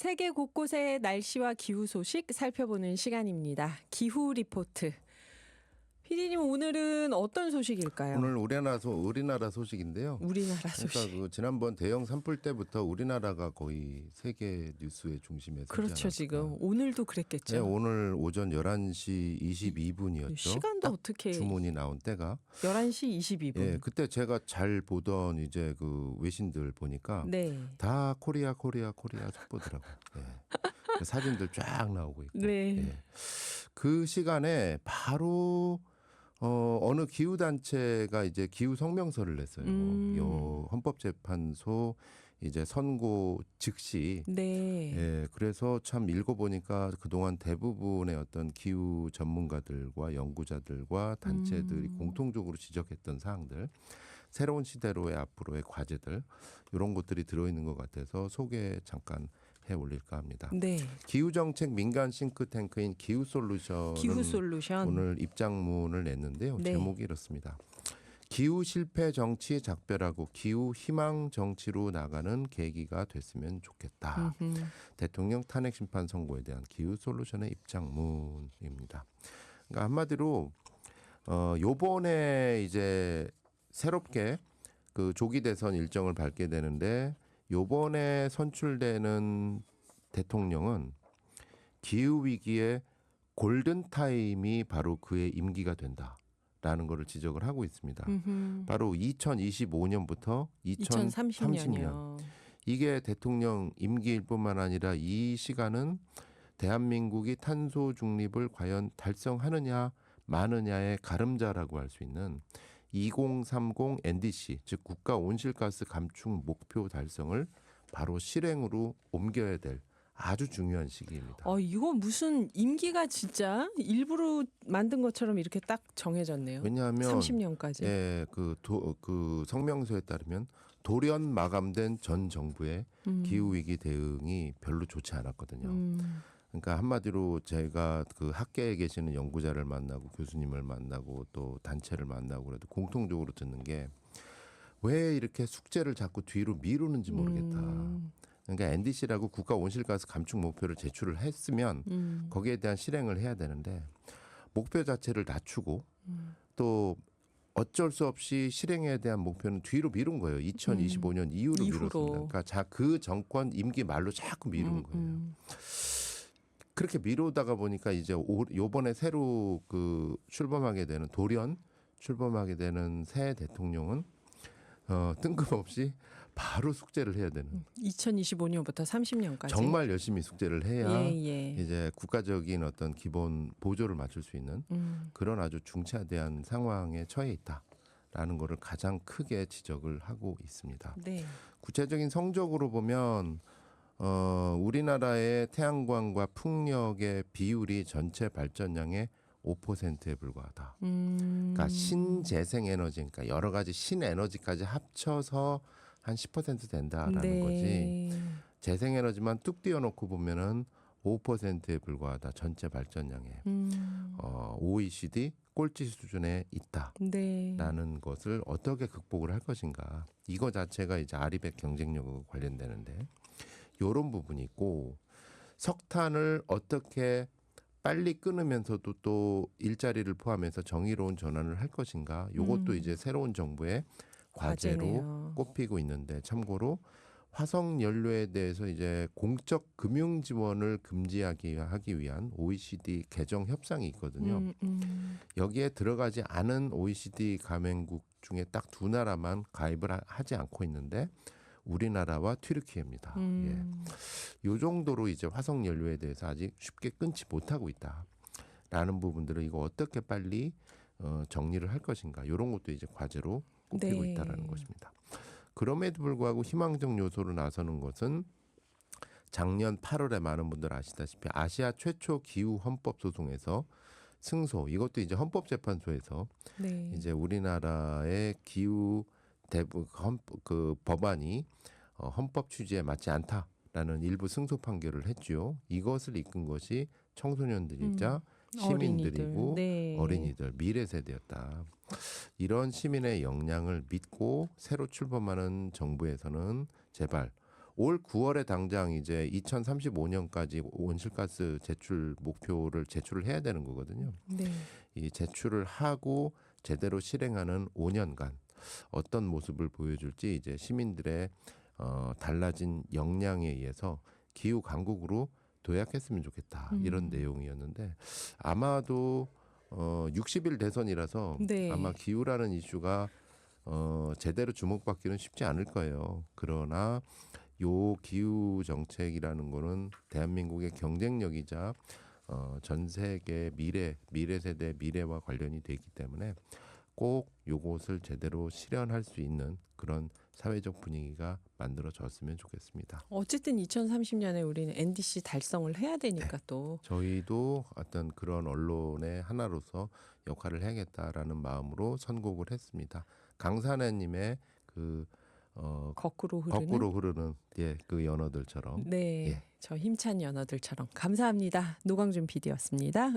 세계 곳곳의 날씨와 기후 소식 살펴보는 시간입니다. 기후 리포트. PD님 오늘은 어떤 소식일까요? 오늘 우리나라 소식인데요. 우리나라 소식. 그러니까 그 지난번 대형 산불 때부터 우리나라가 거의 세계 뉴스의 중심에 서지 그렇죠. 않았을까. 지금 오늘도 그랬겠죠. 네, 오늘 오전 11시 22분이었죠. 시간도 어떻게 주문이 나온 때가 11시 22분. 예, 그때 제가 잘 보던 이제 그 외신들 보니까 네. 다 코리아 속보더라고요. 예. 그 사진들 쫙 나오고 있고. 네. 예. 그 시간에 바로 어느 기후 단체가 이제 기후 성명서를 냈어요. 요 헌법재판소 이제 선고 즉시. 네. 예, 그래서 참 읽어보니까 그동안 대부분의 어떤 기후 전문가들과 연구자들과 단체들이 공통적으로 지적했던 사항들, 새로운 시대로의 앞으로의 과제들, 이런 것들이 들어있는 것 같아서 소개 잠깐 해 올릴까 합니다. 네. 기후정책 민간 싱크탱크인 기후솔루션은 오늘 입장문을 냈는데요. 네. 제목이 이렇습니다. 기후 실패 정치 작별하고 기후 희망 정치로 나가는 계기가 됐으면 좋겠다. 대통령 탄핵 심판 선고에 대한 기후솔루션의 입장문입니다. 그러니까 한마디로 요번에 이제 새롭게 그 조기 대선 일정을 밟게 되는데 요번에 선출되는 대통령은 기후위기의 골든타임이 바로 그의 임기가 된다라는 것을 지적을 하고 있습니다. 바로 2025년부터 2030년. 이게 대통령 임기일 뿐만 아니라 이 시간은 대한민국이 탄소 중립을 과연 달성하느냐 마느냐의 가름자라고 할 수 있는 2030 NDC, 즉 국가 온실가스 감축 목표 달성을 바로 실행으로 옮겨야 될 아주 중요한 시기입니다. 이거 무슨 임기가 진짜 일부러 만든 것처럼 이렇게 딱 정해졌네요. 왜냐하면 30년까지. 예, 그 성명서에 따르면 돌연 마감된 전 정부의 기후 위기 대응이 별로 좋지 않았거든요. 그러니까 한마디로 제가 그 학계에 계시는 연구자를 만나고 교수님을 만나고 또 단체를 만나고 그래도 공통적으로 듣는 게 왜 이렇게 숙제를 자꾸 뒤로 미루는지 모르겠다. 그러니까 NDC라고 국가 온실가스 감축 목표를 제출을 했으면 거기에 대한 실행을 해야 되는데 목표 자체를 낮추고 또 어쩔 수 없이 실행에 대한 목표는 뒤로 미룬 거예요. 2025년 이후로 미뤘습니다. 그러니까 그 정권 임기 말로 자꾸 미룬 거예요. 그렇게 미루다가 보니까 이제 요번에 새로 그 돌연 출범하게 되는 새 대통령은 뜬금없이 바로 숙제를 해야 되는. 2025년부터 30년까지. 정말 열심히 숙제를 해야 예. 이제 국가적인 어떤 기본 보조를 맞출 수 있는 그런 아주 중차대한 상황에 처해 있다라는 거를 가장 크게 지적을 하고 있습니다. 네. 구체적인 성적으로 보면 우리나라의 태양광과 풍력의 비율이 전체 발전량의 5%에 불과하다. 그러니까 신재생 에너지, 그러니까 여러 가지 신에너지까지 합쳐서 한 10% 된다라는 네. 거지. 재생 에너지만 뚝 띄워놓고 보면은 5%에 불과하다. 전체 발전량에. OECD 꼴찌 수준에 있다라는 네. 것을 어떻게 극복을 할 것인가. 이거 자체가 이제 아리백 경쟁력과 관련되는데 이런 부분이 있고 석탄을 어떻게 빨리 끊으면서도 또 일자리를 포함해서 정의로운 전환을 할 것인가. 이것도 이제 새로운 정부의 과제로 과제네요. 꼽히고 있는데 참고로 화석 연료에 대해서 이제 공적 금융 지원을 하기 위한 OECD 개정 협상이 있거든요. 여기에 들어가지 않은 OECD 가맹국 중에 딱 두 나라만 가입을 하지 않고 있는데 우리나라와 튀르키예입니다. 예. 요 정도로 이제 화석 연료에 대해서 아직 쉽게 끊지 못하고 있다라는 부분들을 이거 어떻게 빨리 정리를 할 것인가. 이런 것도 이제 과제로 꼽히고 네. 있다라는 것입니다. 그럼에도 불구하고 희망적 요소로 나서는 것은 작년 8월에 많은 분들 아시다시피 아시아 최초 기후 헌법 소송에서 승소, 이것도 이제 헌법재판소에서 네. 이제 우리나라의 기후 그 법안이 헌법 취지에 맞지 않다라는 일부 승소 판결을 했죠. 이것을 이끈 것이 청소년들이자 시민들이고 네. 어린이들, 미래 세대였다. 이런 시민의 역량을 믿고 새로 출범하는 정부에서는 제발 올 9월에 당장 이제 2035년까지 온실가스 제출 목표를 제출을 해야 되는 거거든요. 네. 이 제출을 하고 제대로 실행하는 5년간 어떤 모습을 보여줄지 이제 시민들의 달라진 역량에 의해서 기후 강국으로 도약했으면 좋겠다 이런 내용이었는데 아마도 60일 대선이라서 네. 아마 기후라는 이슈가 제대로 주목받기는 쉽지 않을 거예요. 그러나 요 기후 정책이라는 거는 대한민국의 경쟁력이자 전 세계 미래 세대 미래와 관련이 되기 때문에 꼭 요것을 제대로 실현할 수 있는 그런 사회적 분위기가 만들어졌으면 좋겠습니다. 어쨌든 2030년에 우리는 NDC 달성을 해야 되니까 또 저희도 어떤 그런 언론의 하나로서 역할을 해야겠다라는 마음으로 선곡을 했습니다. 강산해님의 그 거꾸로 흐르는 거꾸로 흐르는 그 연어들처럼 네, 예. 저 힘찬 연어들처럼 감사합니다. 노광준 PD였습니다.